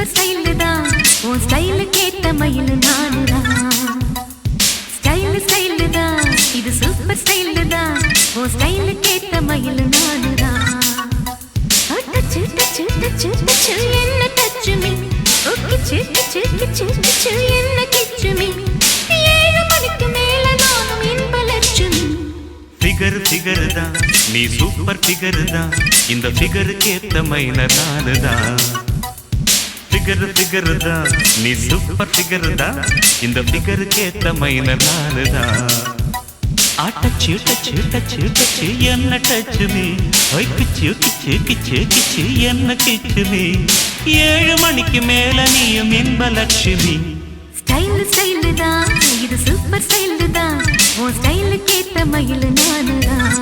Super style தான் உன் ஸ்டைலுக்கு ஏத்த மயில் நானுதான் ஸ்டைல் ஸ்டைல் தான் இது சூப்பர் ஸ்டைல் தான் உன் ஸ்டைலுக்கு ஏத்த மயில் நானுதான் டச்சு டச்சு டச்சு டச்சு என்ன டச்சு மீ ஓகே கிச்சு கிச்சு கிச்சு என்ன கிச்சு மீ 7 மணிக்கு மேல நானும் இன்ப லட்சுமி ஃபிகர் ஃபிகர் தான் நீ சூப்பர் ஃபிகர் தான் இந்த ஃபிகருக்கு ஏத்த மைனர் நானுதான் ஃபிகர் ஃபிகர் தான் நீ சூப்பர் ஃபிகர் தான் இந்த ஃபிகருக்கு ஏத்த மைனர் நானுதான் டச்சு டச்சு டச்சு டச்சு என்ன டச்சு மீ ஓய் கிச்சு கிச்சு கிச்சு கிச்சு என்ன கிச்சு மீ 7 மணிக்கு மேல நீயும் இன்ப லட்சுமி ஸ்டைல் ஸ்டைல் தான் இது சூப்பர் ஸ்டைல் தான் உன் ஸ்டைலுக்கு ஏத்த மயில் நானுதான்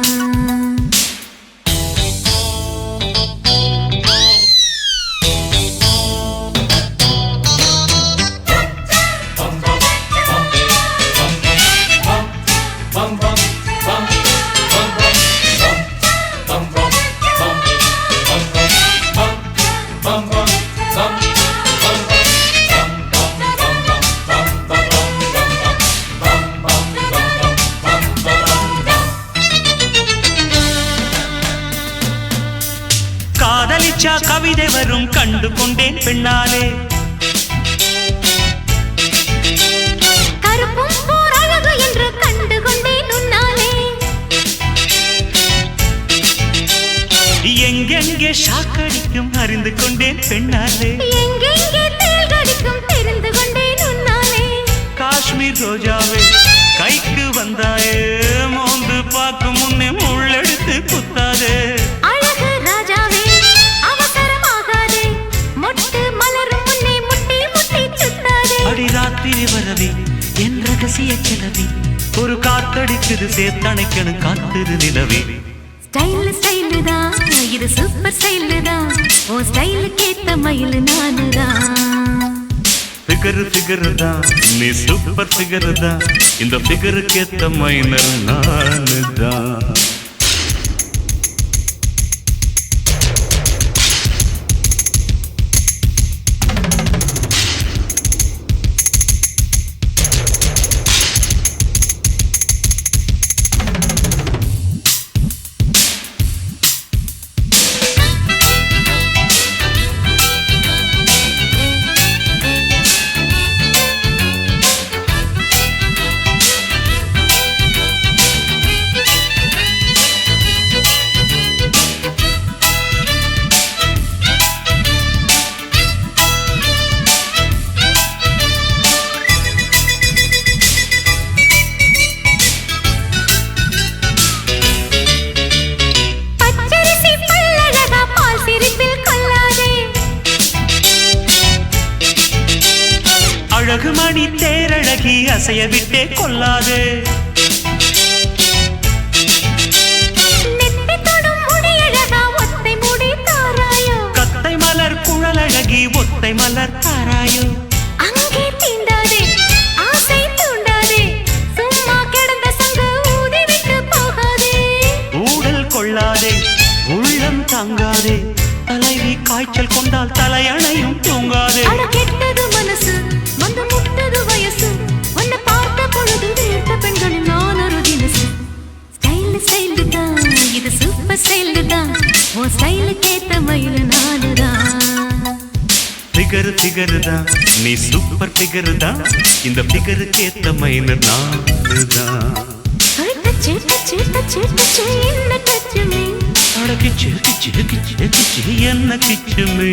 காதலிச்சா கவிதை வரும் கண்டு கொண்டேன் பெண்ணாலே கருப்பும் போர் அழகு என்று கண்டு கொண்டேன் உன்னாலே எங்கெங்கே ஷாக்கடிக்கும் அறிந்து கொண்டேன் பெண்ணாலே எங்கெங்கே தேள் கடிக்கும் தெரிந்து கொண்டேன் உன்னாலே காஷ்மீர் ரோஜாவே கைக்கு வந்தாயே மோந்து பார்க்கும் முன்னே முள்ளெடுத்து குத்தாதே அழகு ராஜாவே அவசரமாகாதே மொட்டு மலரும் முன்னே முட்டி முட்டி சுத்தாதே அடி ராத்திரி வரவி என் ரகசிய கிளவி ஒரு காத்தடிக்குது சேர்த்தணைக்கணும் காத்திரு நிலவி ஸ்டைல் ஸ்டைல் தான் இது சூப்பர் ஸ்டைல் தான் உன் ஸ்டைலுக்கு ஏத்த மயில் நானுதான் ஃபிகர் ஃபிகர் தான் நீ சூப்பர் ஃபிகர் தான் இந்த ஃபிகருக்கு ஏத்த மைனர் நானுதான் அழகு மணி தேரழகி அசைய விட்டே கொள்ளாது கத்தை மலர் குழலழகி ஒத்தை மலர் தாராயோ அங்கே தீண்டாதே ஆசை தூண்டாதே சும்மா கிடந்த சங்கு ஊதி விட்டு போகாதே ஊடல் கொள்ளாதே உள்ளம் தாங்காதே தலைவி காய்ச்சல் கொண்டால் தலையணையும் தூங்காதே கெட்டது மனசு வந்து முட்டது வயசு உன்னை பார்த்த பொழுது வேட்ட பெண்களின் நான் ஒரு தினசு ஸ்டைல் ஸ்டைல் தான் இது சூப்பர் ஸ்டைல் தான் உன் ஸ்டைலுக்கு ஏத்த மயில் நானுதான் ஃபிகர் ஃபிகர் தான் நீ சூப்பர் ஃபிகர் தான் இந்த ஃபிகருக்கு ஏத்த மைனர் நானுதான் டச்சு டச்சு டச்சு டச்சு என்ன டச்சு மீ கிச்சு கிச்சு கிச்சு கிச்சு என்ன கிச்சு மீ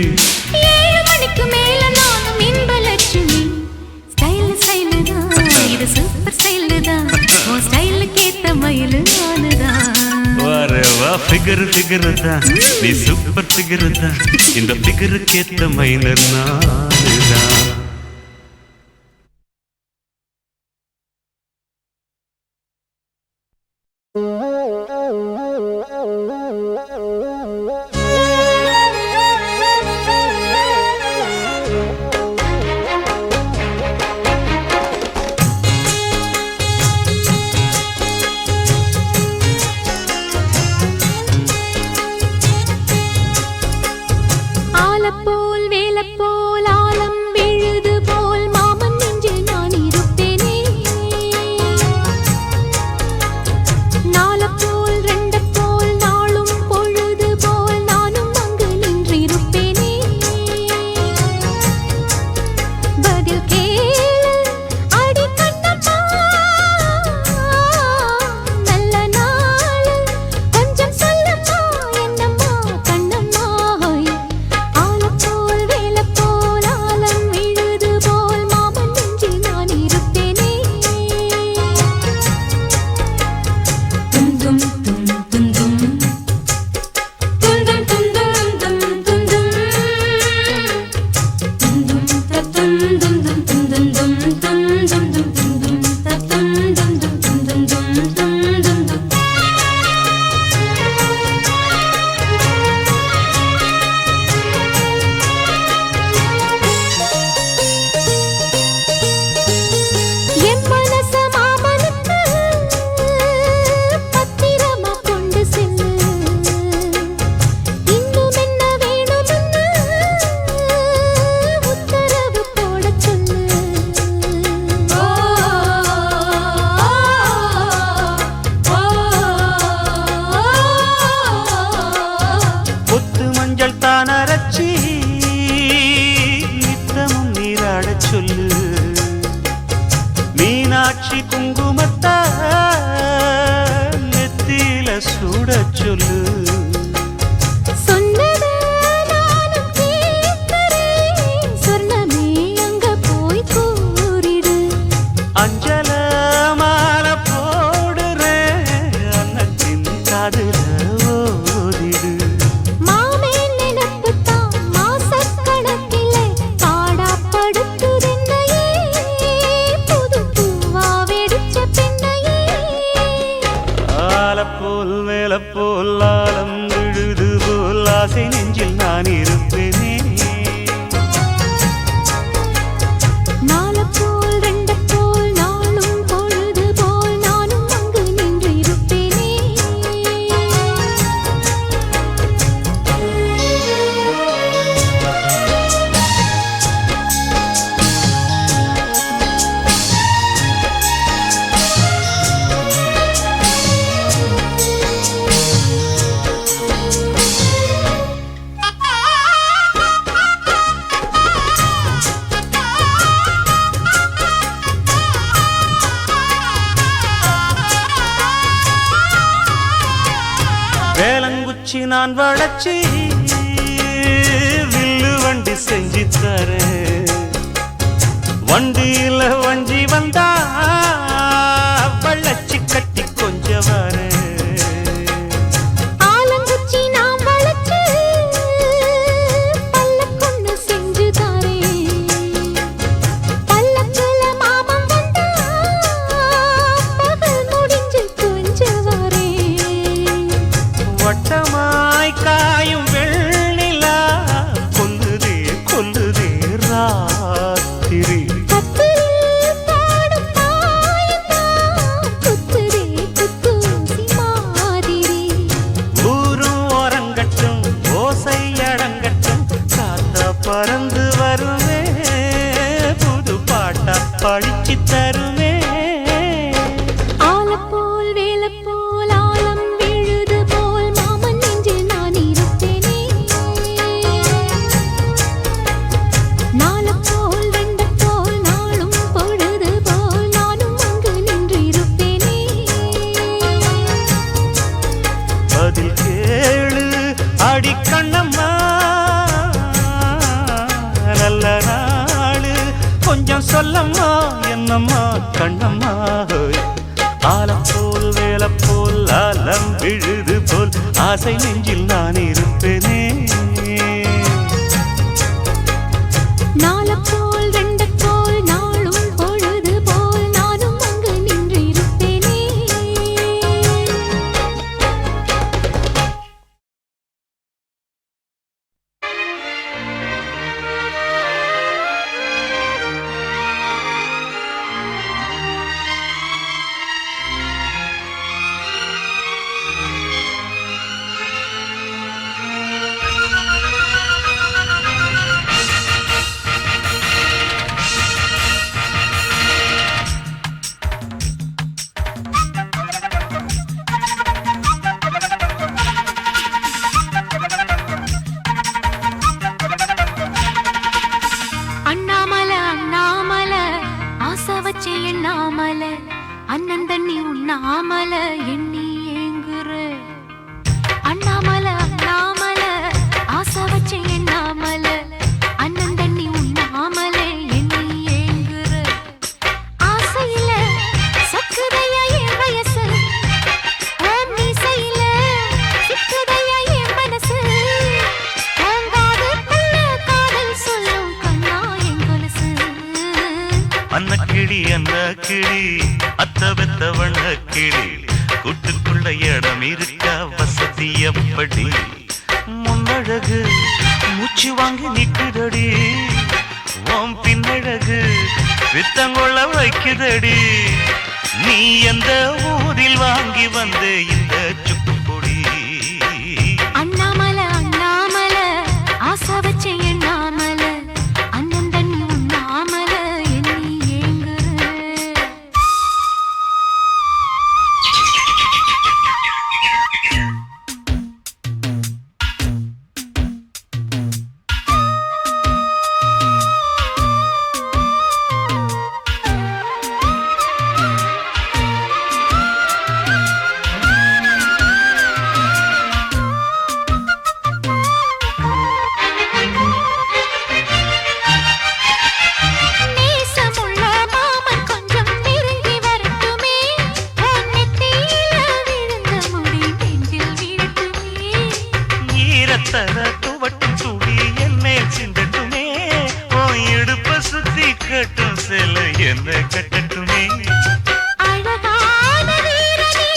7 மணிக்கு மேல நானும் இன்ப லட்சுமி ஸ்டைல் ஸ்டைல் தான் இது சூப்பர் ஸ்டைல் தான் உன் ஸ்டைலுக்கு ஏத்த மயில் நானுதான் வரவா ஃபிகர் ஃபிகர் தான் நீ சூப்பர் ஃபிகர் தான் இந்த ஃபிகருக்கு ஏத்த மைனர் நானுதான் ஆலப்போல் வேலப்போல் சொல்லு. சொன்னதை நானும் கேட்கிறேன். சொர்ணமே அங்க போய் கூறிடு. அஞ்சல மாலை போடுறேன், அன்னத்தின் காதுல ஓதிடு. மாமேல் நினைப்புத்தான் மாசக்கணக்கிலே பாடாப்படுத்துதென்னையே, புது பூவா வெடிச்ச பெண்ணையே. ஆலப்போல் மேலப்போல் ஆலம் விழுது போல் ஆசை நெஞ்சில் நான் இருப்பேனே. நாளப்போல் ரெண்டப்போல் நாளும் பொழுது போல் நானும் அங்கு நின்றிருப்பேனே. வேலங்குச்சி நான் வளச்சி வில்லு வண்டி செஞ்சு தரேன். வண்டியில வஞ்சி வந்தா வள்ளச்சி கட்டி கொஞ்ச வரேன். ஆலங்குச்சி நாம் வளைச்சு பல்லக்கொன்னு செஞ்சு தாரேன். பல்லக்குல மாமன் வந்தா பகல் முடிஞ்சு கொஞ்சம் வரேன். வட்டமாய் காயும் வெள்ளிலா கொல்லுதே கொல்லுதே ராத்திரி. கத்திரில் பாடும் தாயந்தான் குத்துதே குத்தூசி மாதிரி. ஊரும் ஓரங்கட்டும் ஓசை அடங்கட்டும், காத்தா பறந்து வருவே புது பாட்டா படிச்சு தருவே. ஆலப்போல் வேலப்போல் ஆலம் விழுது போல் மாமன் நெஞ்சில் நான் இருப்பேனே. நாளப்போல் ரெண்டப்போல் நாளும் பொழுது போல் நானும் அங்கு நின்றிருப்பேனே. பதில் கேளு அடிக்கண்ணம்மா, நல்ல நாளு கொஞ்சம் சொல்லம்மா என்னம்மா கண்ணம்மா. ஆலப்போல் வேலப்போல் ஆலம் விழுது போல் ஆசை நெஞ்சில் நான் இருப்பேனே. நாளப்போல் ரெண்டப்போல் நாளும் பொழுது போல் நானும் அங்கு நின்றிருப்பேனே. அண்ணாமலை அண்ணாமலை ஆசை வச்சே எண்ணாமலை, அண்ணன் தண்ணி உண்ணாமலை எண்ணி ஏங்குற. அண்ணாமலை அண்ணாமலை ஆசை வச்சே எண்ணாமலை, அண்ணன் தண்ணி உண்ணாமலை எண்ணி ஏங்குற. ஆசையில சக்குதையா என் வயசு, ஓம் மீசையில சிக்குதையா என் மனசு. ஓங்காதுக்குள்ள காதல் சொல்லும் கண்ணா என் கொலுசு. அன்னக்கிளி அன்ன கிளி அத்த வெத்த வண்ண கிளி, கூட்டுக்குள்ள இடம் இருக்க வசதி எப்படி? முன்னழகு மூச்சு வாங்கி நிக்குதடி, ஓம் பின்னழகு வித்தங்கொள்ள வைக்குதடி. நீ எந்த ஊரில் வாங்கி வந்த இந்த சுக்குப்பொடி? அண்ணாமலை அண்ணாமலை ஆசை வச்சே எண்ணாமலை, அண்ணன் தண்ணி உண்ணாமலை எண்ணி ஏங்குற. பட்டுப்பட்டும் துளி என் மேல் சிந்தட்டுமே ஓ இடுப்ப சுத்தி கட்டும் செல்ல என்ன கட்டட்டுமே அழகான வீரனே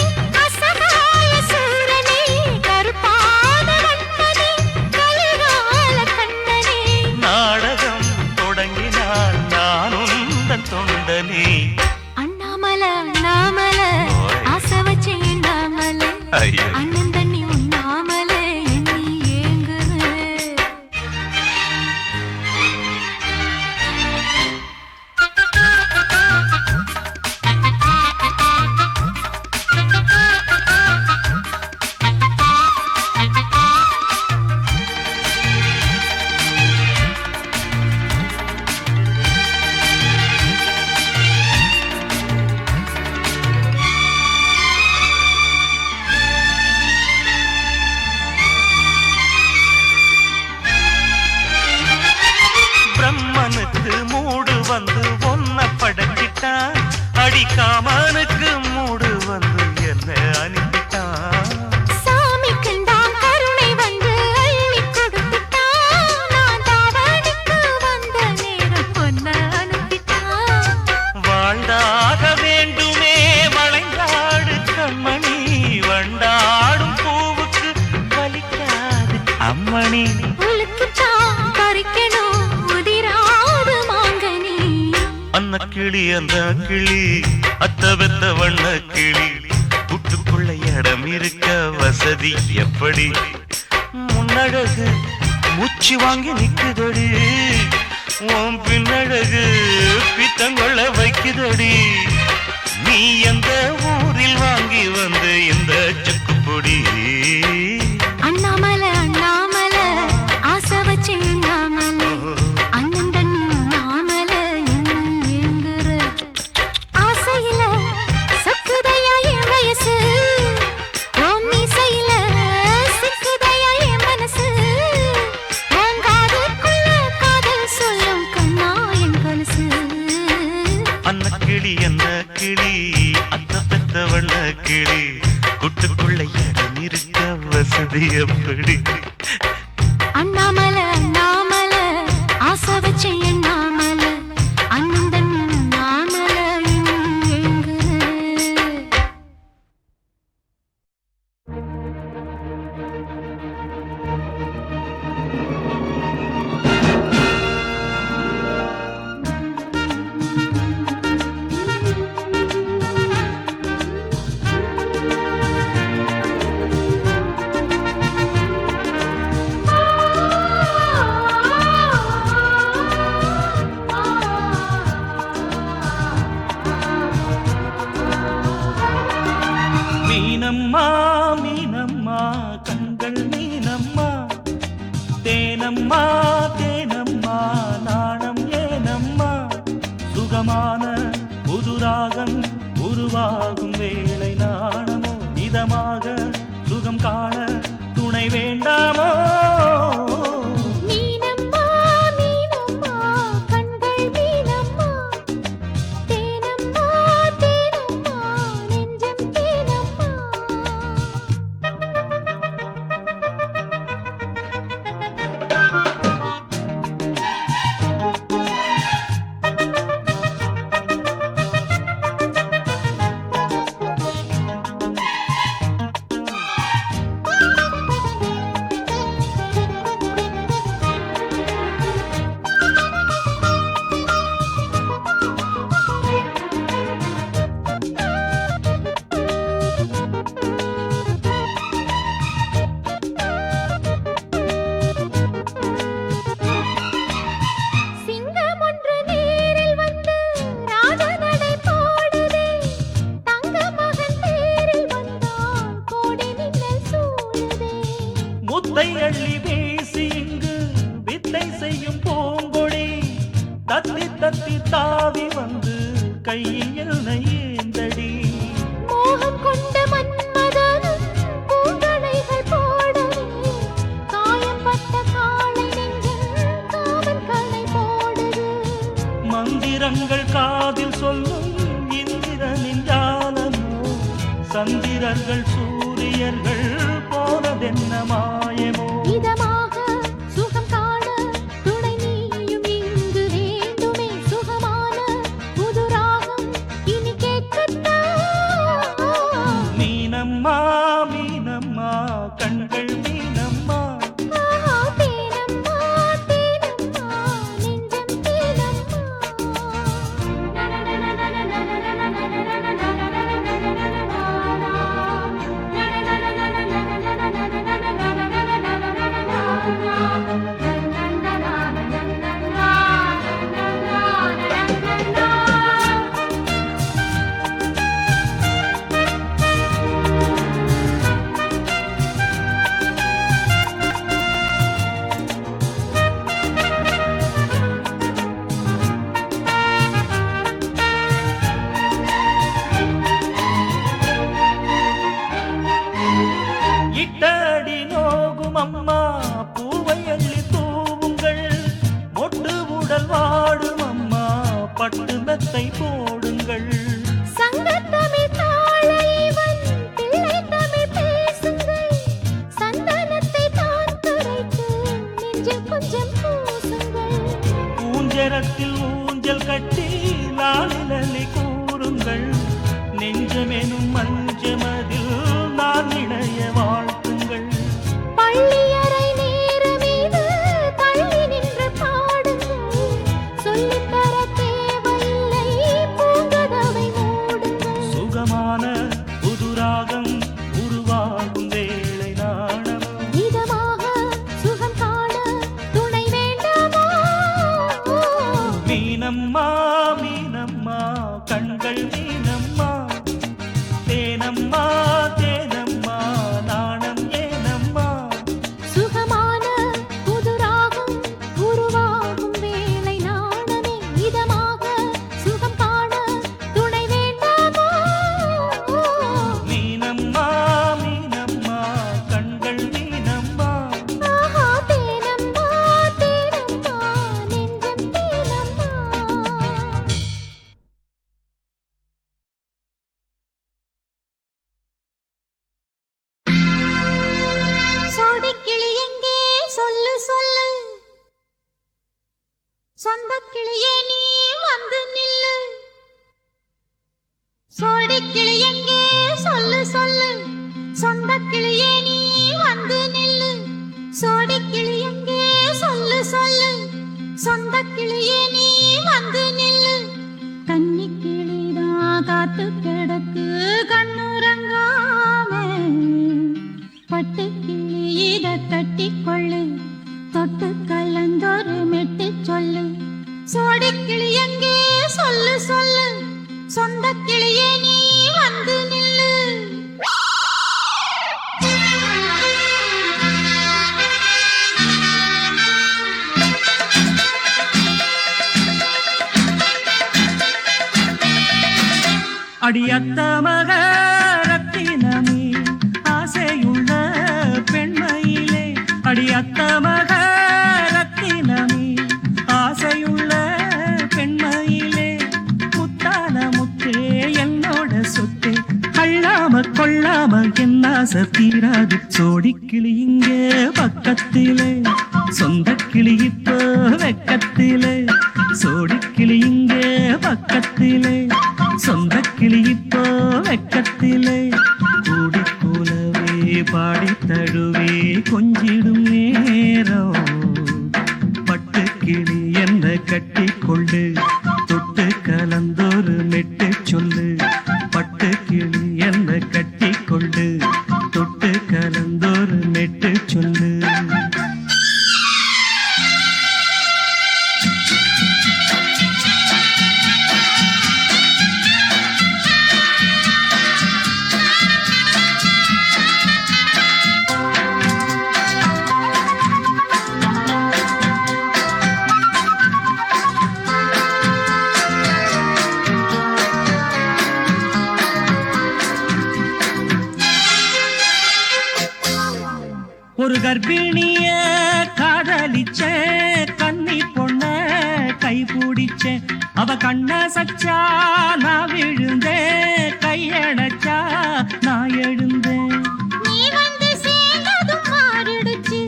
அசகாய சூரனே கருப்பான வண்ணனே கலிகால கண்ணனே நாடகம் தொடங்கினால் நானும் தன் தொண்டனே அண்ணாமல அண்ணாமல ஆசை வச்சு எண்ணாமல ஐயோ அண்ணன் தண்ணி உண்ணாமல எண்ணி ஏங்குது பிரம்மனுக்கு மூடு வந்து ஒன்ன படைச்சிட்டான் அடிக்காமனுக்கு மூடு வந்து என்ன அனுப்பிட்டான் சாமிக்குள் தான் கருணை வந்து அள்ளி கொடுத்துட்டான் நான் தாவணிக்கு வந்த நேரம் பொன்ன அனுப்பிட்டான் வாழ்ந்தாக வேண்டுமே வளைந்தாடு கண்மணி வண்டாடும் பூவுக்கு வலிக்காது அம்மணி உலுக்குத்தான் பறிக்கணும் உதிராது மாங்கனி அன்ன கிளி அந்த கிளி அத்த வெத்த வண்ண கிளி புட்டுக்குள்ள இடம் இருக்க வசதி எப்படி முன்னழகு மூச்சு வாங்கி நிக்குதடி உன் பின்னழகு பித்தங்கொள்ள வைக்குதடி நீ எந்த ஊரில் வாங்கி வந்து இந்த சுக்கு பொடி அண்ணாமல அண்ணாமல ஆசை வச்சு எண்ணாமல அண்ணன் தண்ணி உண்ணாமல என்ன ஏங்குற ஆசையில சொக்குதையா என் வயசு உன் மீசையில சிக்குதையா என் மனசு உன் காதுக்குள்ள காதல் சொல்லும் கண்ணா என் கொலுசு அன்ன கிளி என்ன கிளி அத்த பெத்த வண்ண கிளி குட்டுக்குள்ள இடம் இருக்க வசதி எப்படி அண்ணாமல அண்ணாமல ஆசை வச்சு எண்ணாமல அண்ணன் தண்ணி உண்ணாமல என்ன ஏங்குற மீனம்மா மீனம்மா கண்கள் மீனம்மா தேனம்மா தேனம்மா நாணம் ஏனம்மா சுகமான புதுராகம் உருவாகும் வேளை நாணமோ இதமாக சுகம் காண துணை வேண்டாமோ மீனம்மா மீனம்மா கண்கள் மீனம்மா தேனம்மா தேனம்மா நெஞ்சம் தேனம்மா சிங்கம் ஒன்று நேரில் வந்து ராஜநடை போடுதே தங்க மகன் தேரில் வந்தால் கோடி மின்னல் சூழுதே முத்தை அள்ளி வீசி இங்கு வித்தை செய்யும் பூங்கொடி தத்தி தத்தி தாவி வந்து கையில் ஏந்தடி மோகம் கொண்ட மன்மதனும் பூங்கணைகள் போடவே காயம்பட்ட காளை நெஞ்சில் காவல் களை போடுது மந்திரங்கள் காதில் சொல்லும் இந்திரனின் ஜாலமோ சந்திரர்கள் சூரியர்கள் போனதென்ன மாயமோ இதமாக கொஞ்சம் பூசுங்கள். ஊஞ்சரத்தில் ஊஞ்சல் கட்டி லாலிலி கூறுங்கள். நெஞ்சமெனும் மஞ்சமதில் நான் இணைய வாழ்த்துங்கள். பள்ளியறை நேர மீது தள்ளி நின்று பாடுங்கள். சொல்லித்தர தேவையில்லை பூங்கதவை மூடுங்கள். சுகமான புதுராகம் உருவாகும் வேளை நாணம். இதமாக சுகம் காண துணை வேண்டாமா? மீனம்மா மீனம்மா கண்கள் மீனம்மா. தேனம்மா தேனம்மா நாணம் ஏனம்மா. சுகமான புதுராகம் உருவாகும் வேளை நாணமே. இதமாக சுகம் காண துணை வேண்டாமா? மீனம்மா மீனம்மா கண்கள் மீனம்மா. ஆஹா தேனம்மா தேனம்மா நெஞ்சம் தேனம்மா. சோடிக்கிளி எங்கே சொல்லு சொல்லு. சொந்தக்கிளியே நீ வந்து நில்லு. சோடிக்கிளி எங்கே சொல்லு சொல்லு. சொந்தக்கிளியே நீ வந்து நில்லு. சோடிக்கிளி எங்கே சொல்லு சொல்லு. சொந்தக்கிளியே நீ வந்து நில்லு. கன்னிக்கிளிதான் காத்து கிடக்கு கண்ணுறங்காம. பட்டுக்கிளி இத கட்டிக்கொள்ளு. தொட்டு கலந்தொரு மெட்டு சொல்லு. சோடிக்கிளி எங்கே சொல்லு சொல்லு. சொந்தக்கிளியே நீ வந்து நில்லு. அடியத்த மக ரத்தினமே ஆசையுள்ள பெண்மையிலே. அடியத்த மக ரத்தினமே ஆசையுள்ள பெண்மையிலே. முத்தான முத்தே என்னோட சொத்தே. அள்ளாம கொள்ளாம என் ஆசை தீராது. சோடிக்கிளி இங்கே பக்கத்திலே. சொந்தக்கிளி இப்போ வெக்கத்திலே. சோடிக்கிளி இங்கே பக்கத்திலே. சொந்தக்கிளி இப்போ வெக்கத்திலே. கூடி போலவே பாடி தழுவே கொஞ்சிடும் நேரம். பட்டுக்கிளி என்ன கட்டிக்கொள்ளு. தொட்டு கலந்தொரு மெட்டு சொல்லு. பட்டுக்கிளி என்ன கட்டிக்கொள்ளு. தொட்டு கலந்தொரு மெட்டு சொல்லு. ஒரு கர்ப்பிணிய காதலிச்ச கன்னி பொண்ண கை பிடிச்ச. அவ கண்ண சச்சா நான் விழுந்தேன். கையடைச்சா நான் எழுந்தேன். நீ வந்து சேர்ந்ததும் மாறிடுச்சு.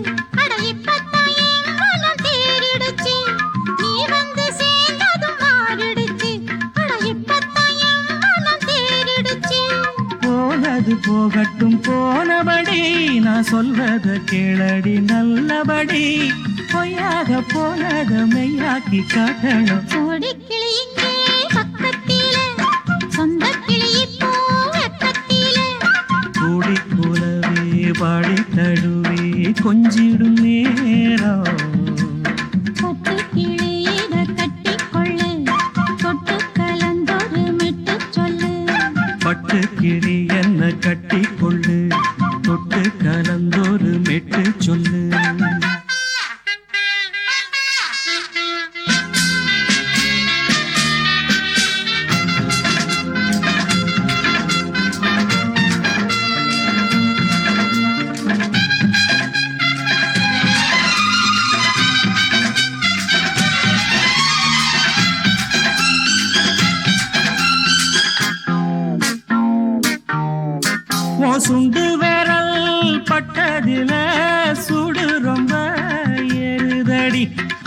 அட இப்பத்தான் என் மனம் தேறிடுச்சு. நீ வந்து சேர்ந்ததும் மாறிடுச்சு. அட இப்பத்தான் என் மனம் தேறிடுச்சு. போனது போகட்டும் போனபடி. நான் சொல்றத கேளடி நல்லபடி. பொய்யாக போனத மெய்யாக்கி காட்டணும். சோடிக்கிளி இங்கே பக்கத்திலே. சொந்தக்கிளி இப்போ வெக்கத்திலே. கூடி போலவே பாடி தழுவே கொஞ்சிடும் நேரம். பட்டுக்கிளி இத கட்டிக்கொள்ளு. தொட்டு கலந்தொரு மெட்டு சொல்லு. பட்டுக்கிளி என்ன கட்டிக்கொள்ளு. தொட்டு கலந்தொரு மெட்டு சொல்லு.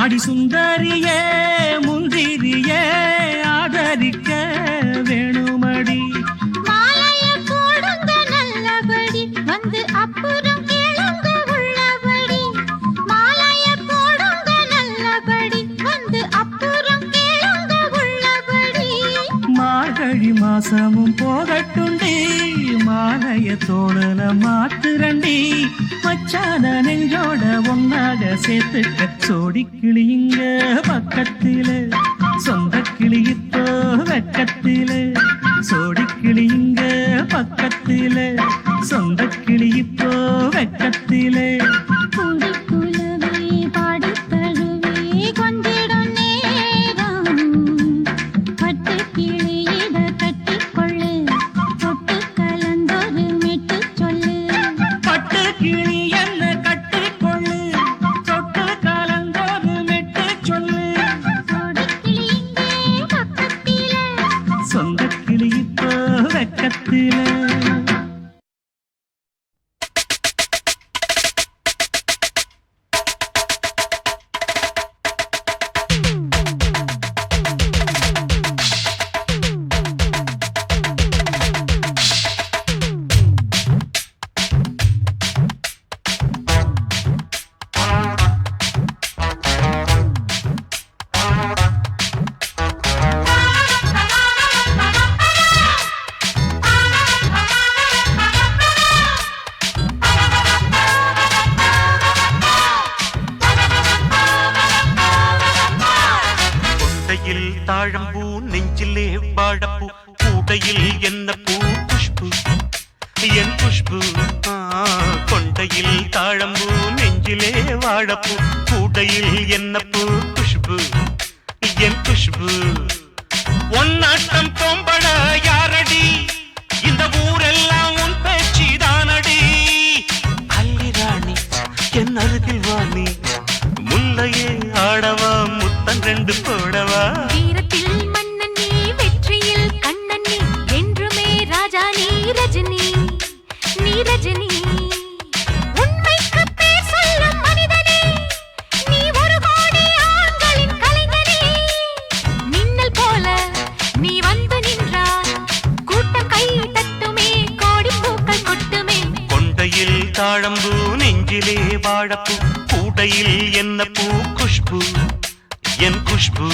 அடி சுந்தரியே முந்திரியே ஆதரிக்க வேணுமடி. மாலைய போடுங்க நல்லபடி வந்து அப்புறம் கேளுங்க உள்ளபடி. மாலைய போடுங்க நல்லபடி வந்து அப்புறம் கேளுங்க உள்ளபடி. மார்கழி மாசமும் போகட்டுண்டி மாலைய தோழல மாத்துரண்டி. மச்சான நெஞ்சோட ஒன்னாக சேர்த்துக்க சோடி கிளியுங்க பக்கத்தில சொந்த கிளி இப்போ வெக்கத்தில. சோடி கிளியுங்க பக்கத்தில சொந்த கிளி இப்போ வெக்கத்தில. குடிக்குலவே பாடித் தழுவே கொஞ்சிடும் நேரம். பட்டுக் கிளியிட கட்டிக்கொள்ளு தொட்டு கலந்தொரு மெட்டு சொல்லு. பட்டு கிளி என்ன கட்டிக்கொள்ளு தொட்டு கலந்தோடு மெட்டு சொல்லு. சோடிக் கிளி இங்கே பக்கத்திலே. சொந்த கிளி இப்போ வெக்கத்தில. கொண்டையில் தாழம்பூ நெஞ்சிலே வாழப்பூ கூடையில் என்ன பூ குஷ்பு என் குஷ்பு. கொண்டையில் தாழம்பூ நெஞ்சிலே வாழப்பூ கூடையில் என்ன பூ குஷ்பு என் குஷ்பு. ஒன்னாட்டம் பொம்பள யாரடி இந்த ஊரெல்லாம் உன் பேச்சு தானடி. அல்லி ராணி என் அருகில் வாணி முல்லையே ஆடவா முத்தன் ரெண்டு போடவா. வீரத்தில் மன்னன் நீ வெற்றியில் கண்ணன் நீ என்றுமே ராஜா நீ ரஜினி நீ ரஜினி. உண்மைக்கு பேர் சொல்லும் மனிதனே நீ ஒரு கோடி ஆண்களின் கலைஞனே. மின்னல் போல நீ வந்து நின்றாய் கூட்டம் கை தட்டுமே கோடி பூக்கள் கொட்டுமே. கொண்டையில் தாழம்பூ நெஞ்சிலே வாழப்பூ கூடையில் என்ன பூ குஷ்பு என் குஷ்பு.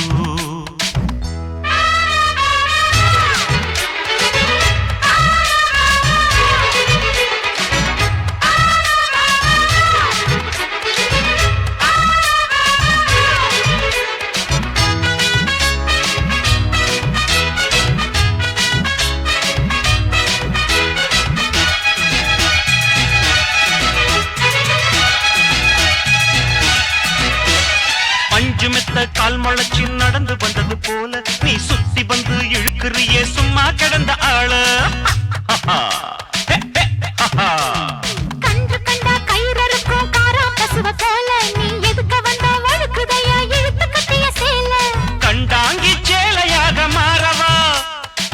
பஞ்சு மெத்த கால் முளைச்சி நடந்து வந்தது போல நீ சுத்தி வந்து இழுக்கிறியே சும்மா கிடந்த ஆள. கன்று கண்டா கயிறறுக்கும் காரா பசுவ போல நீ எதுக்க வந்தா வழுக்குதையா இழுத்து கட்டிய சேல. கண்டாங்கி சேலையாக மாறவா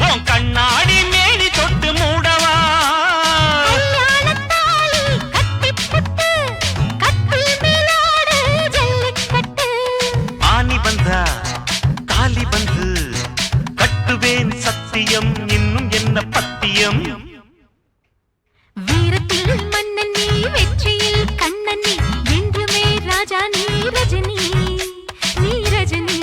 உன் கண்ணாடி மேனி தொட்டு மூடவா. கல்யாணத்தாலி கட்டிப்புட்டு கட்டில் மேலாடு ஜல்லிக்கட்டு. ஆனி வந்தா தாலி வந்து கட்டுவேன் சத்தியம் இன்னும் என்ன பத்தியம். வீரத்தில் மன்னன் நீ வெற்றியில் கண்ணன் நீ என்றுமே ராஜா நீ ரஜினி நீ ரஜினி.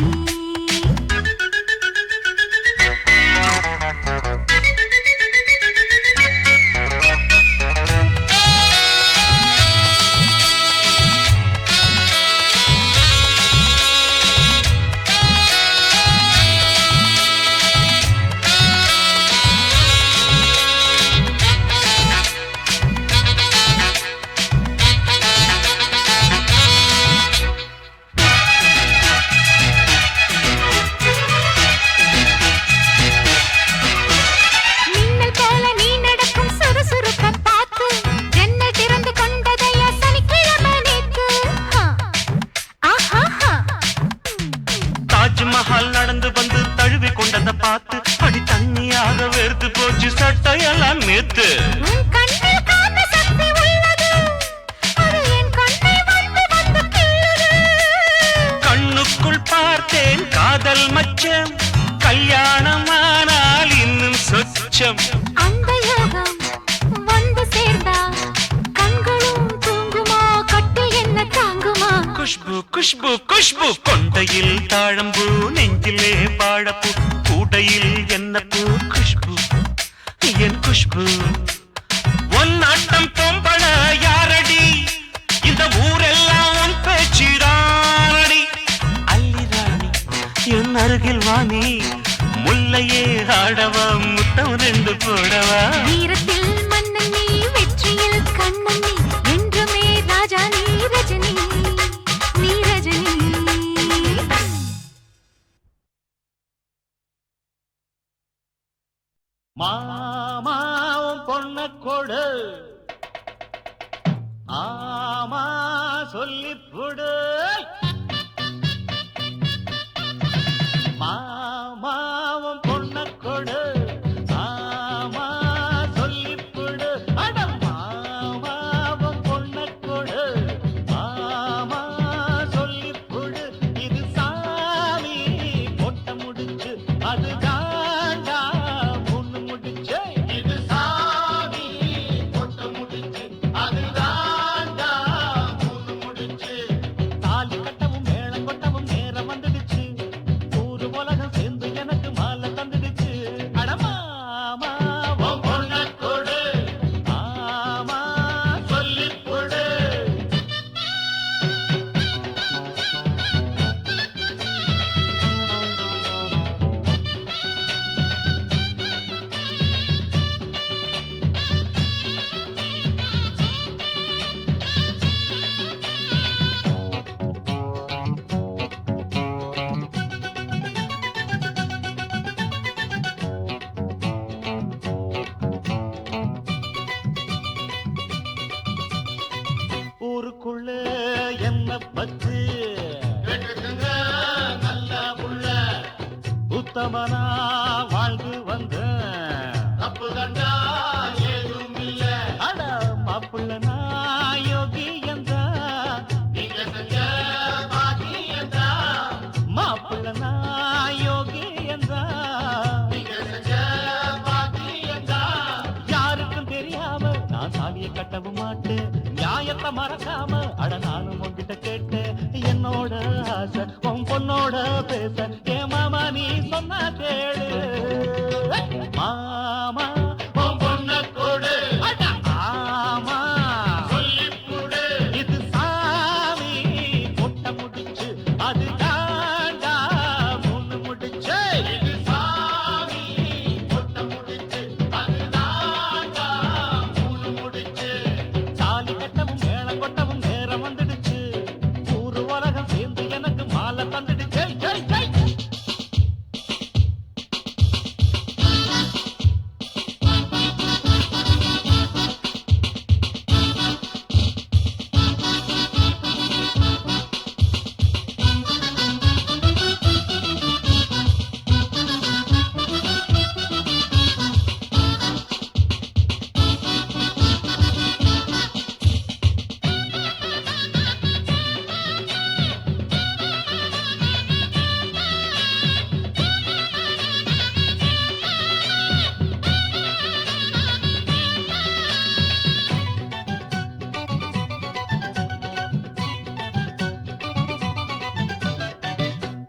பார்த்து அடி தண்ணியாக வெறுத்து போச்சு சட்டையெல்லாம் நேத்து. உன் கண்ணில் காந்த சக்தி உள்ளது, அது என் கண்ணை வந்து வந்து கிள்ளுது. கண்ண காதல் மச்சம் கல்யாணம் ஆனால் இன்னும் சொச்சம் அந்த யோகம் வந்து சேர்ந்தா கண்களும் தூங்குமா கட்டில் என்ன தாங்குமா குஷ்பு குஷ்பு குஷ்பு கொண்டையில் தாழம்பூ நெஞ்சிலே பாழப்பூ கூடையில் என்ன பூ குஷ்பு என் குஷ்பு உன் ஆட்டம் பொம்பள யாரடி இந்த ஊரெல்லாம் உன் பேச்சிடானடி அல்லி ராணி என் அருகில் வாணி முல்லையே ஆடவா முத்தம் ரெண்டு போடவா வீரத்தில் மன்னன் நீ வெற்றியில் கண்ணன் நீ என்றுமே ராஜா நீ ரஜினி நீ ரஜினி மாமாவும் பொண்ண கொடு ஆமா சொல்லிப்புடு மாமாவும் பொண்ண கொடு ஆமா சொல்லிப்புடு அட மாமாவும் பொண்ண கொடு ஆமா சொல்லிப்புடு இது சாமி பொட்ட முடிச்சு அது தாண்டா முன்னு முடிச்சு இது சாமி பொட்ட முடிச்சு அது தாண்டா முன்னு முடிச்சு தாலி கட்டவும் மேளம் கொட்டவும் நேரம் வந்துடுச்சு ஊரு உலகம் சேர்ந்து எனக்கு மாலை தந்துடுச்சு அடமாமா பொண்ண கொடு ஆமா சொல்லிப்புடு ஊருக்குள்ள என்ன பச்சு நல்ல புள்ள உத்தமனா வாழ்ந்து வந்த தப்பு கண்டா ஏதும் இல்ல அட மாப்புள்ள நான் யோகி என்றா நீங்க செஞ்ச பாக்கி என்றா மாப்புள்ள நான் யோகி என்றா நீங்க செஞ்ச பாக்கி என்றா யாருக்கும் தெரியாம நான் சாமியை கட்டவும் மாட்டேன் நியாயத்தை மறக்காம அட நானும் உன்கிட்ட கேட்டு என்னோட ஆசை உன் பொண்ணோட பேச ஏ மாமா நீ சொன்னா கேளு மாமா உன் பொண்ண கொடு ஆமா சொல்லிப்புடு இது சாமி பொட்ட முடிச்சு அது தாண்டா முன்னு முடிச்சு இது சாமி பொட்ட முடிச்சு அது தாண்டா முன்னு முடிச்சு தாலி கட்டவும் மேளம் கொட்டவும் நேரம் வந்துடுச்சு ஊரு உலகம் சேர்ந்து எனக்கு மாலை தந்துடுச்சு ஜெய் ஜெய்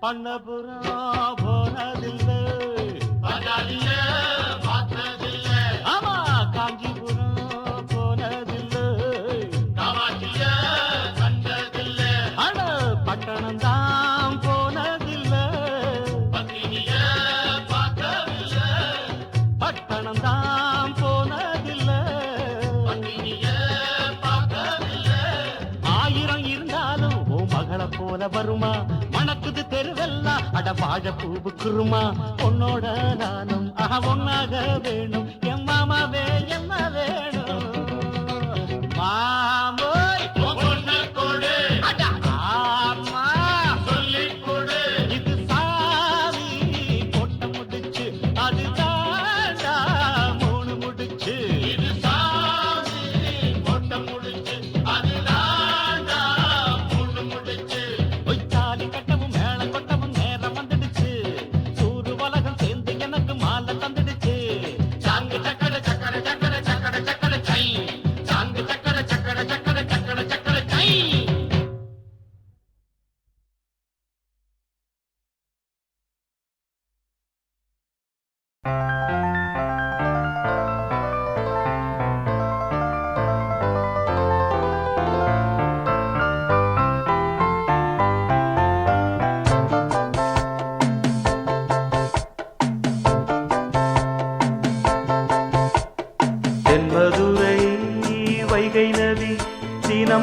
பண்ணபுரம் போனதில்லை ஆமா காஞ்சிபுரம் போனதில்லை அட பட்டணம் தான் போனதில்லை பட்டணம் தான் போனதில்லை ஆயிரம் இருந்தாலும் ஓ மகளை போல வருமா மணக்குது தெருவெல்லாம் அட வாழ பூவு குருமா உன்னோட நானும் ஒன்னாக வேணும் என் மாமாவே என்ன வேணும் மாமோய் பொண்ண கொடு ஆமா சொல்லிப்புடு இது சாமி பொட்ட முடிச்சு அது தாண்டா மூணு முடிச்சு இது சாமி பொட்ட முடிச்சு அது தாண்டா மூணு முடிச்சு தாலி கட்டவும் மேளம் கொட்டவும் நேரம் வந்துடுச்சு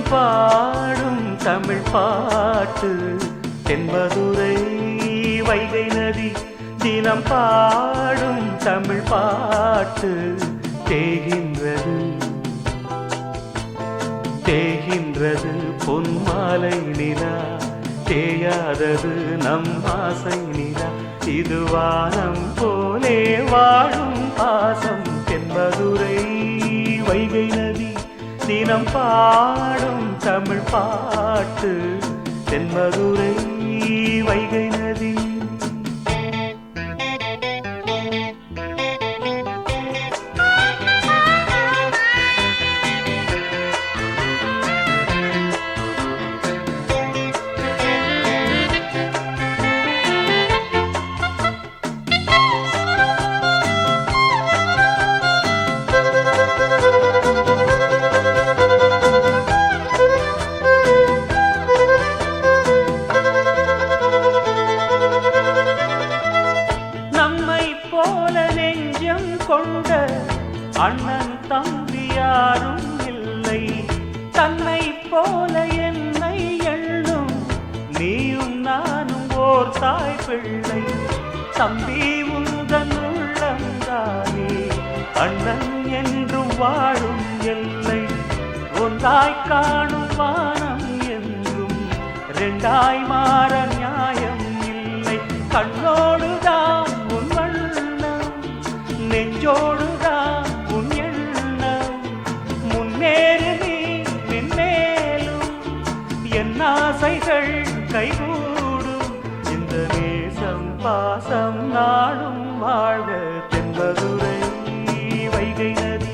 தினம் பாடும் தமிழ் பாட்டு தென்மதுரை வைகை நதி தினம் பாடும் தமிழ் பாட்டு தேகின்றது தேகின்றது பொன்மாலை நிலா தேயாதது நம் ஆசை நிலா இது வானம் போலே வாழும் பாசம் தென்மதுரை வைகை நதி தினம் பாடும் தமிழ் பாட்டு தென்மதுரை வைகை நதி கொண்ட அண்ணன் தம்பி யாரும் இல்லை தன்னை போல என்னை எண்ணும் நீயும் நானும் ஓர் தாய் பிள்ளை தம்பி உந்தன் உள்ளந்தானே அண்ணன் என்றும் வாழும் எல்லை ஒன்றாய் காணும் வானம் என்றும் இரண்டாய் மாற நியாயம் இல்லை கண்ணோடுதான் உன் நெஞ்சோடுதான் உன் எண்ணம் முன்னேறு நீ மென்மேலும் என் ஆசைகள் கைகூடும் இந்த நேசம் பாசம் நாடும் வாழ்க தென்மதுரை வைகை நதி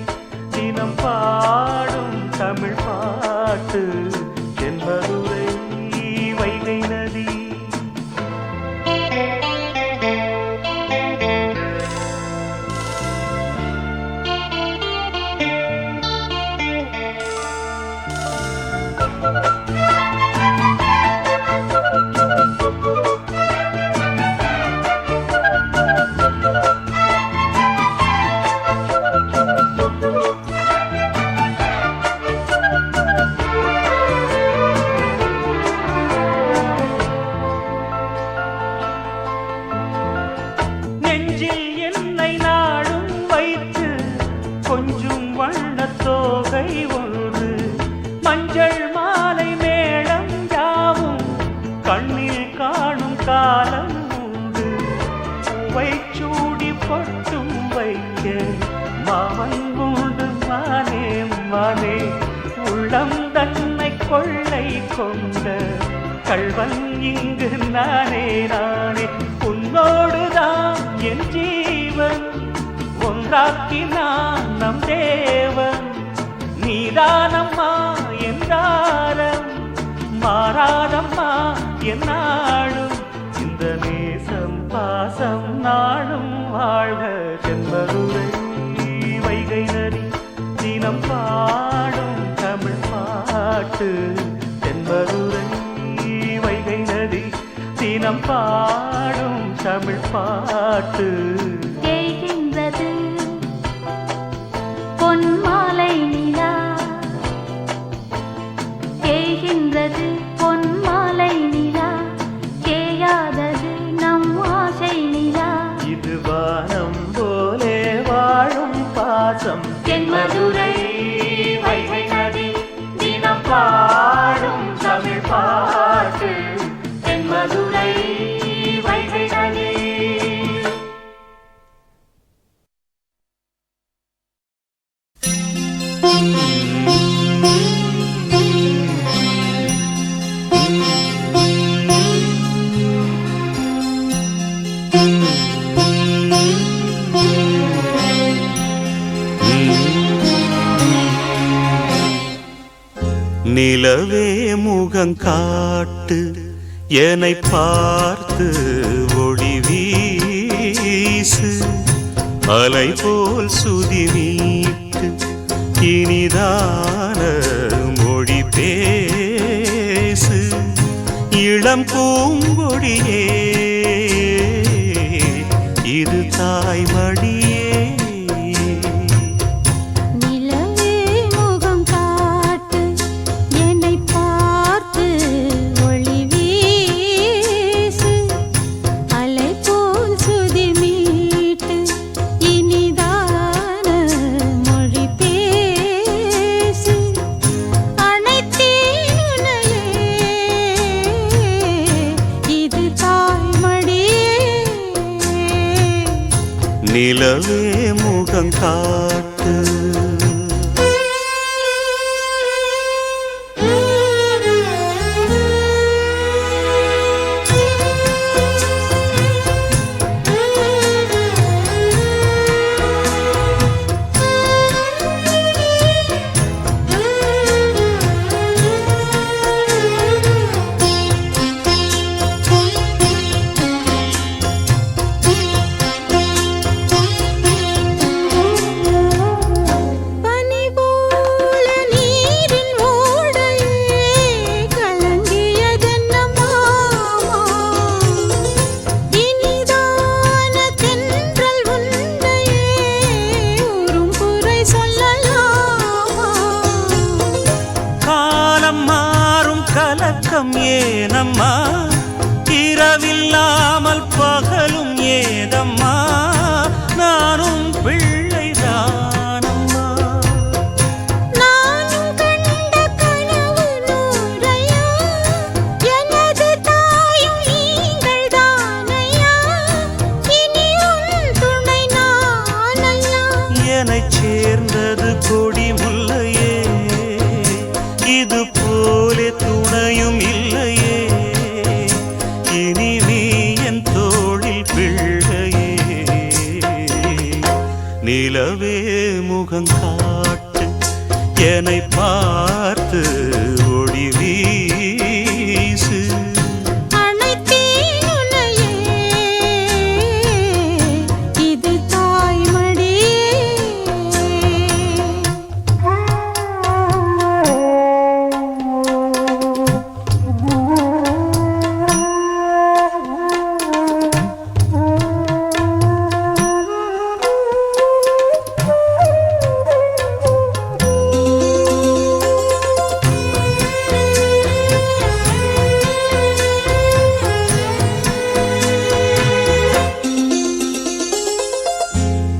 தினம் பாடும் தமிழ் பாட்டு தென்மதுரை வைகை நதி கொஞ்சம் வண்ணத்தோகை ஒன்று மஞ்சள் மாலை மேளம் யாவும் கண்ணில் காணும் காலம் உண்டு பூவை சூடி பொட்டும் வைக்க மாமன் உண்டு மானே மானே உள்ளம் தன்னை கொள்ளை கொண்ட கள்வன் இங்கு நானே நானே உன்னோடுதான் என் ஜீவன் ஒன்றாக்கினான் நம் தேவன் நீதானம்மா என்றாரம் மாறாதம்மா என்னாலும் இந்த நேசம் பாசம் நாளும் வாழ்க தென்மதுரை வைகை நதி தினம் பாடும் தமிழ் பாட்டு தென்மதுரை வைகை நதி தினம் பாடும் தமிழ் பாட்டு பொன்மாலை நிலா தேய்கின்றது பொன்மாலை நிலா தேயாதது நம் ஆசை நிலா இது வானம் போலே வாழும் பாசம் தென்மதுரை வைகை நதி தினம் பாடும் தமிழ் பாட்டு தென்மதுரை வைகை நதி நிலவே முகம் காட்டு என்னை பார்த்து ஒளி வீசு அலை போல் சுதி மீட்டு இனிதான மொழி பேசு இளம் பூங்கொடியே இது தாய்மடியே நிலவே முகம் காட்டு என்னை நிலவே முகம் காட்டு. ஏனம்மா இரவில்லாமல் பகலும் ஏதம்மா நானும் பிள்ளைதானம்மா. நானும் கண்ட கனவு நூறையா எனது தாயும் நீங்கள் தானையா இனி உன் துணை நானையா. என்னைச் சேர்ந்தது கொடி முல்லையே இது போலே துணையும் இல்லையே இனி நீ என் தோளில் பிள்ளையே. நிலவே முகம் காட்டு என்னை பார்த்து ஒளி வீசு. அனைத்தேன் உன்னையே இது தாய்மடியே.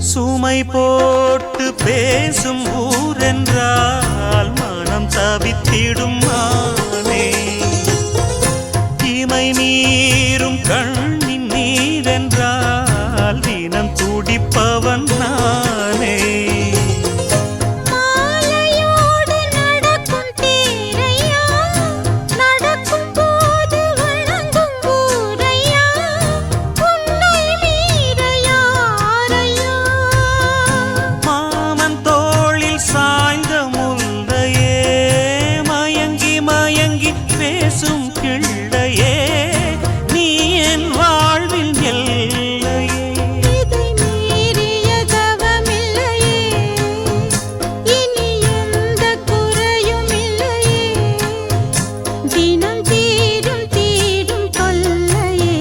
சுமை போட்டு பேசும் ஊரென்றால் மனம் தவித்திடும் மானே. இமை மீறும் கண்ணின் நீரென்றால் தினம் துடிப்பவன் நானே. மாலையோடு நடக்கும் தேரையா நடக்கும் போது வணங்கும் ஊரையா உன்னை மீற யாரையா. மாமன் தோளில் சாய்ந்த முல்லையே மயங்கி மயங்கி பேசும் கிள்ளையே நீ என் வாழ்வில் எல்லையே. இதை மீறிய தவமில்லையே இனி எந்த குறையும் இல்லையே தினம் தீரும் தீரும் தொல்லையே.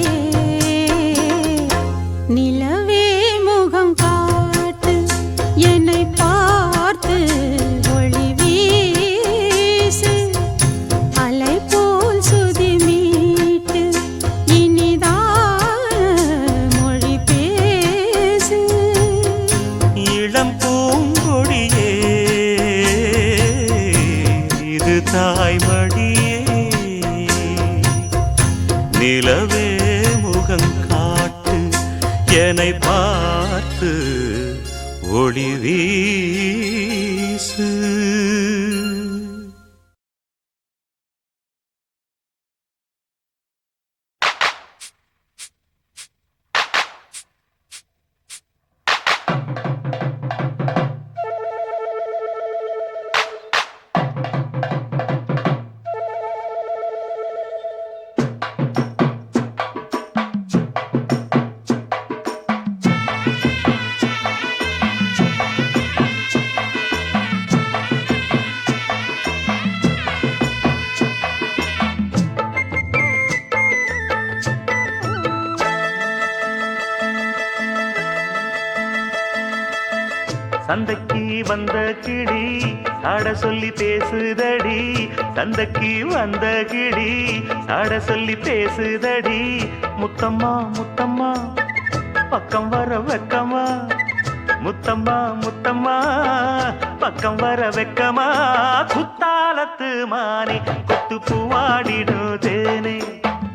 நிலவே முகம் காட்டு என்னை பார்த்து ஒளி வீசு. அலை போல் சுதி மீட்டு இனிதான மொழி பேசு. இளம் பூங்கொடியே இது தாய்மடியே. நிலவே முகம் காட்டு என்னை பார்த்து ஒளி வீசு. சந்தைக்கு வந்த கிளி சாட சொல்லி பேசுதடி. சந்தைக்கு வந்த கிளி சாட சொல்லி பேசுதடி. முத்தம்மா முத்தம்மா பக்கம் வர வெக்கமா. முத்தம்மா முத்தம்மா பக்கம் வர வெக்கமா. குத்தாலத்து மானே கொத்து பூவாடிடும் தேனே.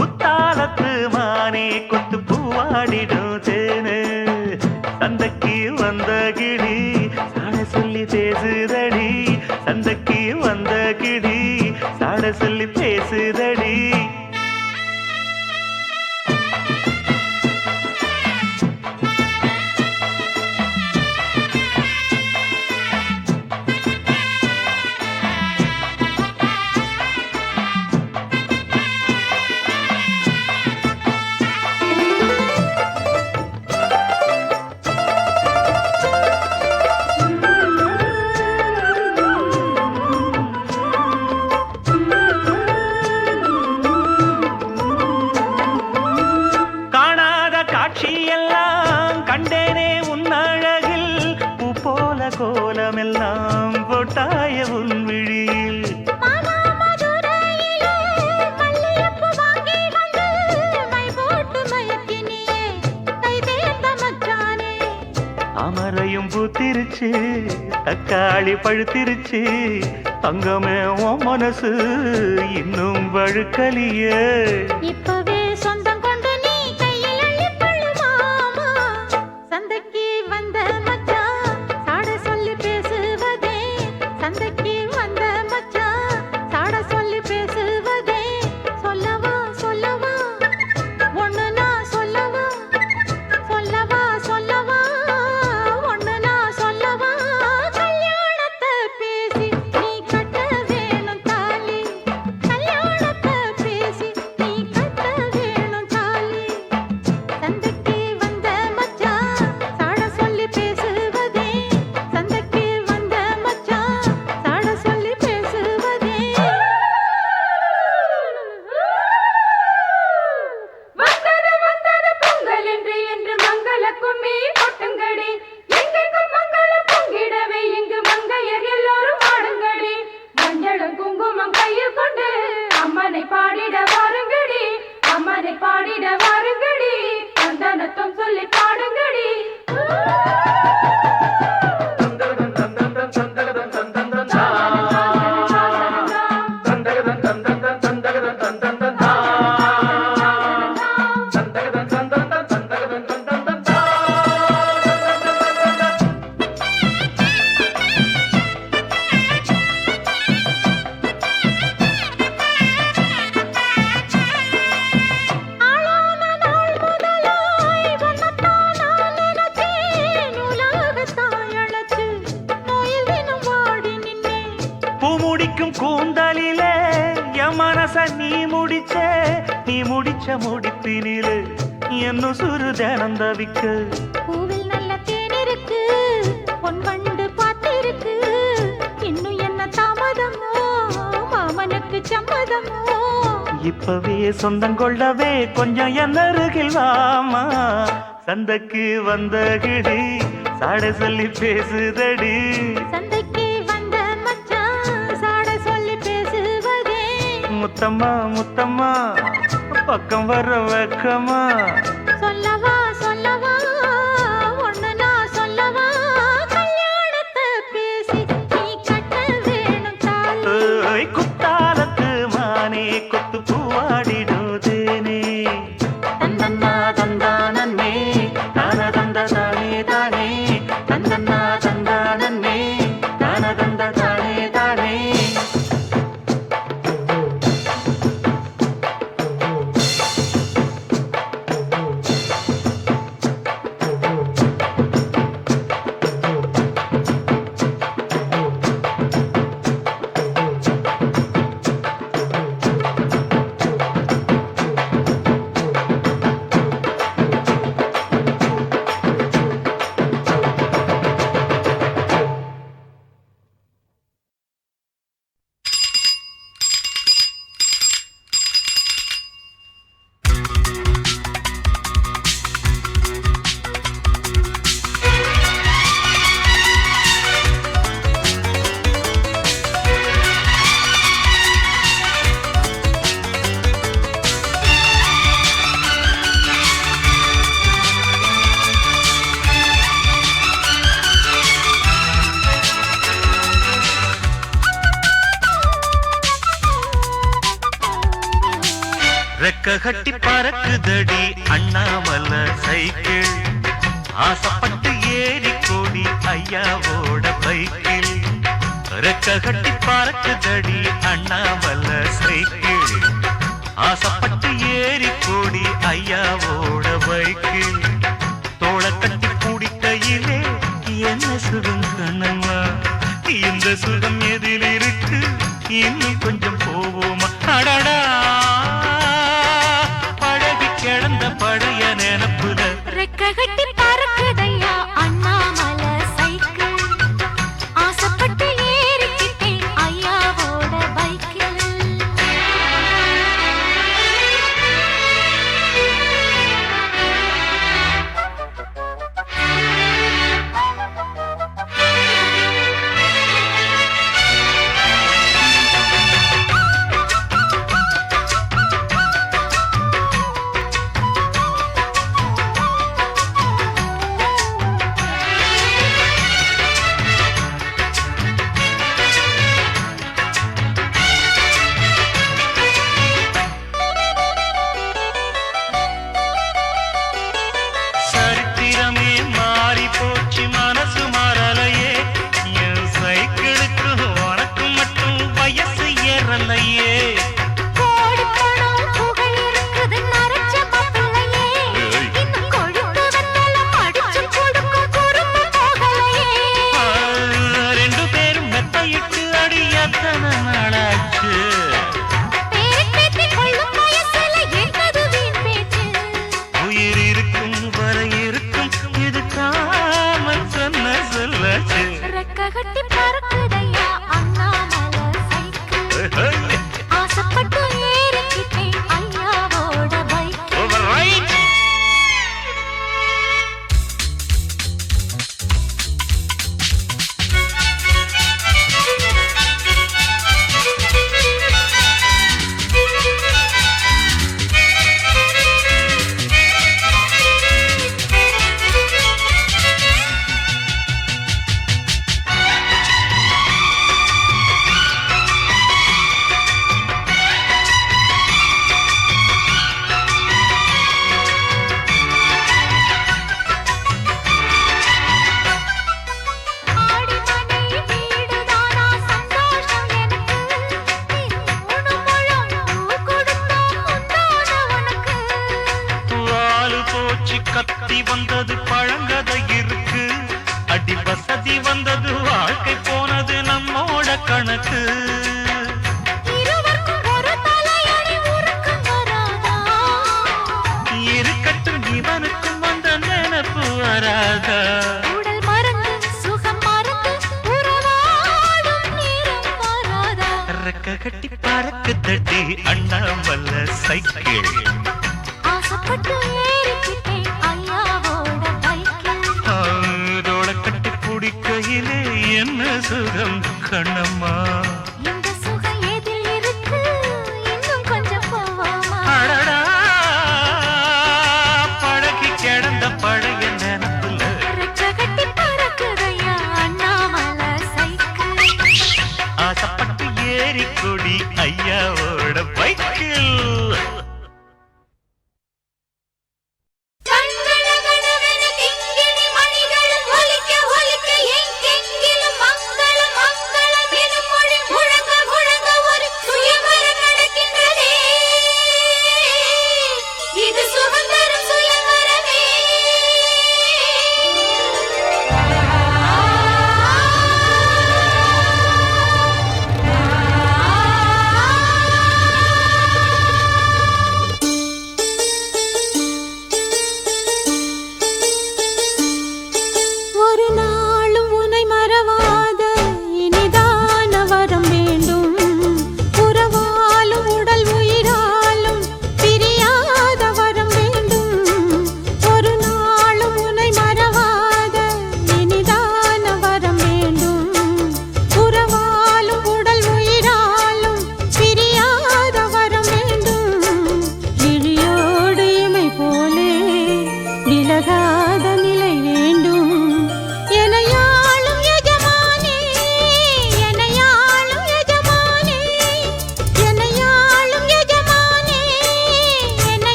குத்தாலத்து மானே கொத்து பூவாடிடும் தேனே. சந்தைக்கு கிளி சாட சொல்லி பேசுதடி. கண்டேனே உன்னழகில் பூ போல கோலமெல்லாம் போட்டாய உன் விழியில். அமரையும் பூத்திருச்சு தக்காளி பழுத்திருச்சு தங்கமே உன் மனசு இன்னும் வழுக்கலியே. இப்பவே சொந்தம் கொண்டு நீ கையில் அள்ளிப்பள்ளு மாமா. சந்தைக்கு வந்த மச்சான் சாட சொல்லி பேசுவதே. சந்தைக்கு வந்த மச்சான் சாட சொல்லி பேசுவதே. சொல்லவா சொல்லவா ஒண்ணு நான் சொல்லவா. சொல்லவா சொல்லவா ஒண்ணு நான் சொல்லவா. கல்யாணத்தை பேசி நீ கட்ட வேணும் தாலி. கல்யாணத்தை பேசி நீ கட்ட வேணும் தாலி. சந்தைக்கு வந்த மச்சான் சாட சொல்லி பேசுவதே. சந்தைக்கு வந்த மச்சான் சாட சொல்லி பேசுவதே. வந்தது பொங்கல் என்று மங்கள கும்மி கொட்டுங்கடி. எங்கெங்கும் மங்கள பொங்கிடவே இங்கு மங்கையர் எல்லோரும் ஆடுங்கடி. மஞ்சளும் குங்குமம் கையில் கொண்டு அம்மனை பாடிட வாருங்கடி. அம்மனை பாடிட வாருங்கடி. சந்தனத்தும் சொல்லி பாடுங்கடி. ஆளான நாள் முதலாய் உன்னைத்தான் நான் நினைச்சேன். உலகத்தாய் அழைச்சு நோயில் தினம் வாடி நின்னேன். பூ முடிக்கும் கூந்தலிலே என் மனச நீ முடிச்ச முடிப்பினிலே என்னும் சுரு தினம் தவிக்க. பூவில் நல்ல தேன் இருக்கு பொன் வண்டு பார்த்திருக்கு. இன்னும் என்ன தாமதமோ மாமனுக்கு சம்மதமோ. இப்பவே சொந்தம் கொள்ளவே கொஞ்சம் என் அருகில் வாமா. சந்தைக்கு வந்த கிளி சாட சொல்லி பேசுதடி. சந்தைக்கு வந்த மச்சான் சாட சொல்லி பேசுவதே. முத்தம்மா முத்தம்மா பக்கம் வர வெக்கமா. சொல்லவா சொல்லவா ஒண்ணு நான் சொல்லவா. கல்யாணத்தை பேசி நீ கட்ட வேணும் தாலி. ஏய், குத்தாலத்து மானே கொத்து பூவாடிடுதேனே. தந்தன்னா தந்தானே தான தந்த தானே தானே. தந்தன்னா தந்தானே தான தந்த தானே தானே. ரெக்க கட்டி பறக்குதடி அண்ணாமல சைக்கிள். ஆசைப்பட்டு ஏறி கோடி ஐயாவோட பைக்கில். ரெக்க கட்டி பறக்குதடி அண்ணாமல சைக்கிள் ஆசைப்பட்டு ஏறி கூடி ஐயாவோட பைக்கு தோள கட்டி கூடிக்கையிலே என்ன சுகம் கண்ணம்மா இந்த சுகம் எதில் இருக்கு இன்னும் கொஞ்சம் போவோமா அடடா பழகி கிடந்த பழைய நினப்புல ரெக்க கட்டி பறக்குதையா அண்ணாமல சைக்கிள் ஆசைப்பட்டு ஏறிக்கிட்டேன் ஐயாவோட பைக்கில் சரித்திரமே மாறி போச்சு மனசு மாறலையே என் சைக்கிளுக்கு உனக்கு மட்டும் வயசு ஏறலையே கோடி பணம் புகழ் இருக்குது நரைச்ச மாப்பிள்ளையே இன்னும் கொழுந்து வெத்தலம் அடிச்சு கொடுக்கும் குறும்பு போகலையே ரெண்டு பேரும் மெத்தையிட்டு அடி எத்தனை நாளாச்சு பேரை பேத்தி கொள்ளும் வயசுல என்னது வீண் பேச்சு உயிர் இருக்கும் வரை இருக்கும் இது காமன் சொன்ன சொல்லாச்சு ரெக்க கட்டி பறக்குதையா அண்ணாமல சைக்கிள் ஆசைப்பட்டு ஏறிக்கிட்டேன் ஐயாவோட பைக்கில் Override. ஆடி மனை வீடுதானா சந்தோஷம் எனக்கு நீ மூணு முழம் பூ கொடுத்தா முந்தான உனக்கு வாலு போச்சு கத்தி வந்தது பழங்கதை இருக்கு அடி வசதி வந்தது வாழ்க்கை போனது நம்மோட கணக்கு இருவருக்கும் ஒரு தலையணி உருக்கம் வராதா இருக்கட்டும் இவனுக்கும் வந்த நினைப்பு வராதா உடல் மறந்து சுகம் மறந்து உறவாடும் நேரம் வராதா ரெக்க கட்டி பறக்கு தட்டி அண்ணாமல சைக்கிள் ஆசைப்பட்டு ஏறிக்கிட்டேன் ஐயாவோட பைக்கில் தோள கட்டி பிடிக்கையிலே என்ன சுகம் கண்ணம்மா இந்த சுகம் எதில் இருக்கு இன்னும் கொஞ்சம் போவோமா அடடா பழகி கிடந்த பழைய நினப்புல ரெக்க கட்டி பறக்குதையா அண்ணாமல சைக்கிள் ஆசைப்பட்டு ஏறி கொடி ஐயாவோட பைக்கில்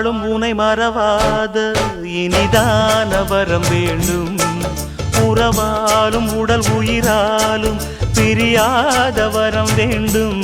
நாளும் உனை மறவாத இனிதான வரம் வேண்டும். உறவாலும் உடல் உயிராலும் பிரியாத வரம் வேண்டும்.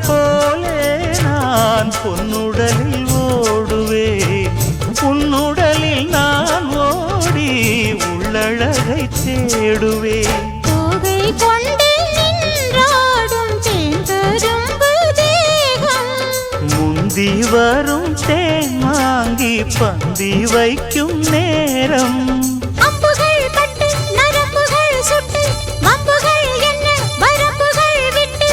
போலே நான் பொன்னுடலில் ஓடுவேன். உன்னுடலில் நான் ஓடி உள்ளழகை தேடுவேன். தோகை கொண்டு நின்றாடும் தேங்கரும்பு தேகம், முந்தி வரும் தேன் வாங்கி பந்தி வைக்கும் நேரம். அம்புகள் பட்டு நரம்புகள் சுட்டு மம்புகள் என்ன வரம்புகள் விட்டு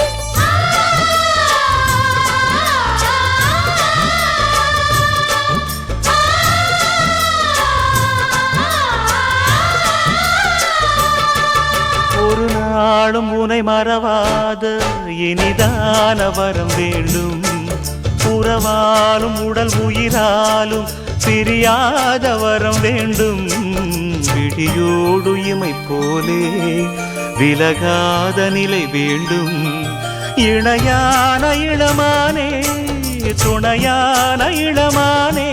ஒரு நாளும் உனை மறவாத இனிதான வரம் வேண்டும். உறவாலும் உடல் உயிராலும் பிரியாத வரம் வேண்டும். விடியோடு இமை போலே விலகாத நிலை வேண்டும். இணையான இளமானே துணையான இளமானே,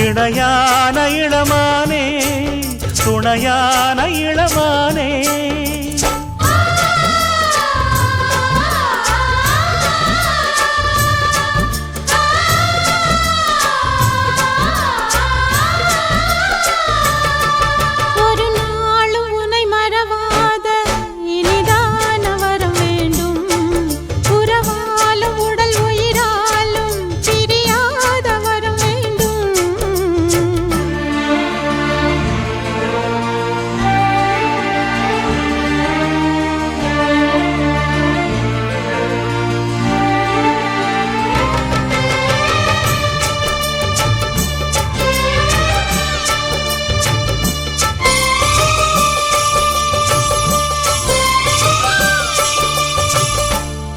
இணையான இளமானே துணையான இளமானே. ஒரு நாளும் உனை மறவாத இனிதான வரம் வேண்டும். உறவாலும் உடல் உயிராலும் பிரியாத வரம் வேண்டும்.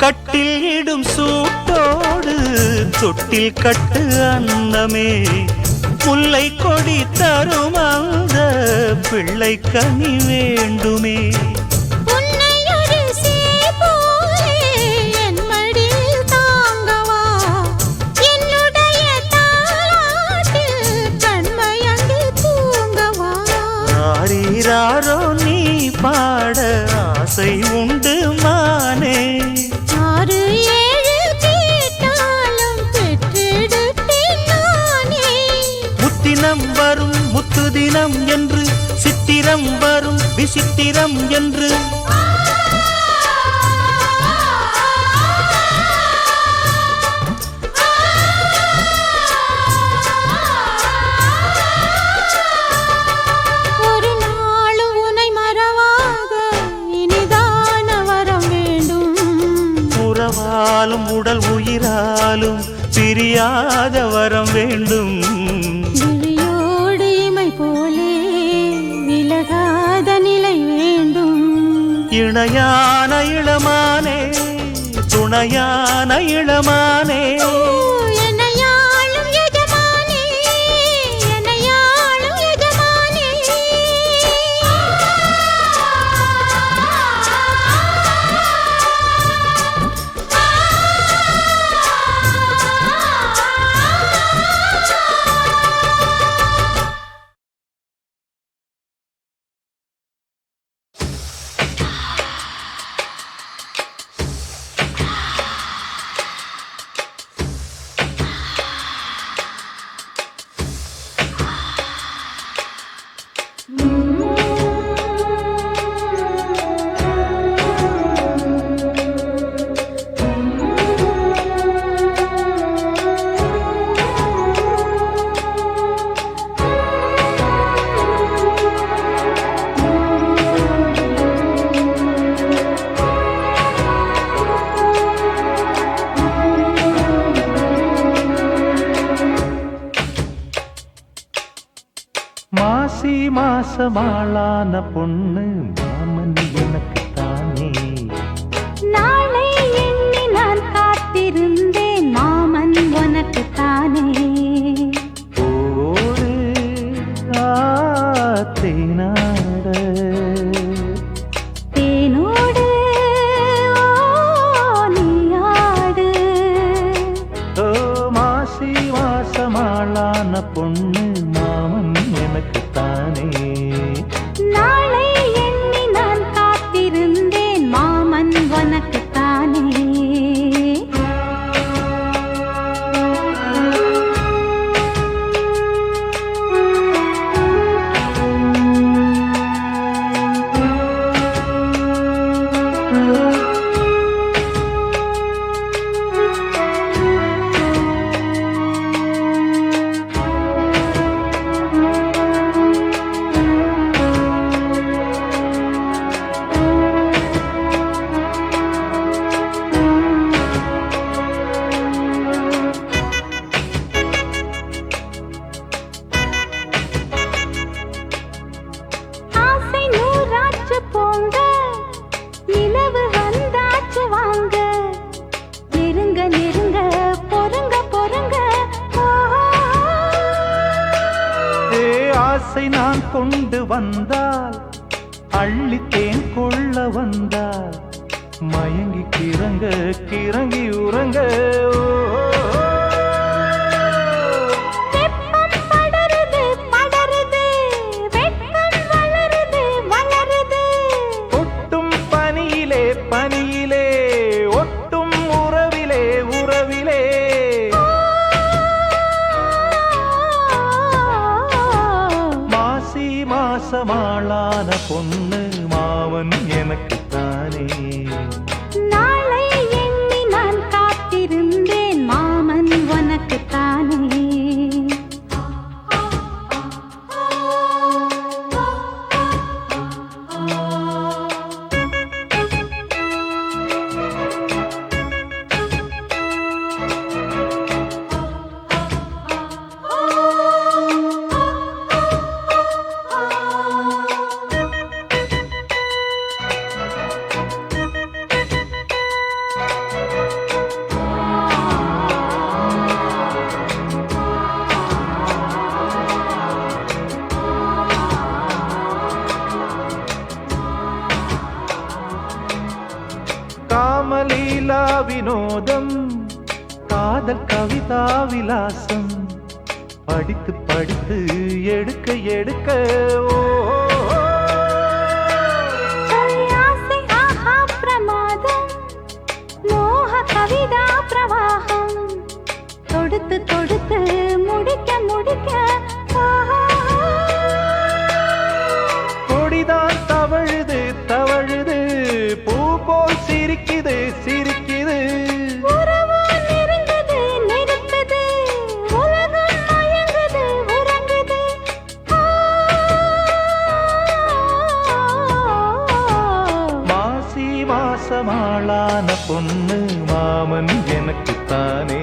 கட்டில் இடும் சூட்டோடு தொட்டில் கட்டு அன்னமே, முல்லை கொடி தரும் அந்த பிள்ளை கனி வேண்டுமே. உன்னை ஒரு சேய் போலே என் மடியில் தாங்கவா, என்னுடைய தாலாட்டில் கண்மயங்கி தூங்கவா. ஆரீராரோ நீ பாட ஆசை உண்டு மானே. 6 7 கேட்டாலும் பெற்றெடுப்பேன் நானே. முத்தினம் வரும் முத்து தினம் என்று, சித்திரம் வரும் விசித்திரம் என்று. ஒரு நாளும் உனை மறவாத இனிதான வரம் வேண்டும். உறவாலும் உடல் உயிராலும் பிரியாத வரம் வேண்டும். விழியோடு இமை போலே விலகாத நிலை வேண்டும். இணையான இளமானே துணையான இளமானே. என்னையாளும் எஜமானே, என்னையாளும் எஜமானே. மாசமாளான பொண்ணு மாமன் எனக்கு தானே. நாளை எண்ணி நான் காத்திருந்தேன் மாமன் உனக்கு தானே. ஓடு தேனாட தேனோடு நீயாடு. ஓ மாசி மாசமாளான பொண்ணு மாமன் எனக்கு தானே. நாளை எண்ணி நான் காத்திருந்தேன் மாமன் உனக்கு தானே. ஆசை நூறாச்சு போங்க, நிலவு வந்தாச்சு வாங்க. நெருங்க நெருங்க பொறுங்க பொறுங்க. ஏ ஆசை நான் கொண்டு வந்தால் அள்ளித்தேன் கொள்ள வந்தால் மயங்கி கிறங்க கிறங்கி உறங்க. வெப்பம் படருது படருது, வெட்கம் வளருது வளருது. ஒட்டும் பனியிலே பனியிலே ஒட்டும் உறவிலே உறவிலே. மாசி மாசமாளான பொண்ணு மாவன் எனக்கு தானே. நாளை எண்ணி நான் காத்திருந்தேன் மாமன் உனக்கு தானே. காமலீலா வினோதம் காதல் கவிதா விலாசம் படித்து படித்து எடுக்க எடுக்க. ஓ ஆசை ஆஹா பிரமாதம், மோக கவிதா பிரவாகம். தொடுத்து தொடுத்து முடிக்க முடிக்க. கொடிதான் தவழுது தவழுது பூ போல் சிரிக்குது சிரிக்குது. உறவோ நெருங்குது நெருக்குது, உலகம் மயங்குது உறங்குது. மாசி மாசமாளான பொண்ணு மாமன் எனக்கு தானே.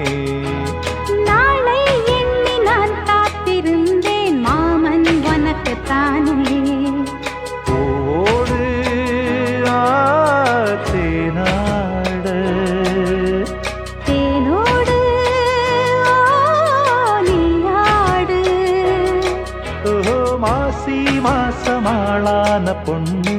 நாளை எண்ணி நான் காத்திருந்தேன் மாமன் உனக்கு தானே. ஓடு தேனாட தேனோடு நீயாடு. ஓ மாசி மாசமாளான பொண்ணு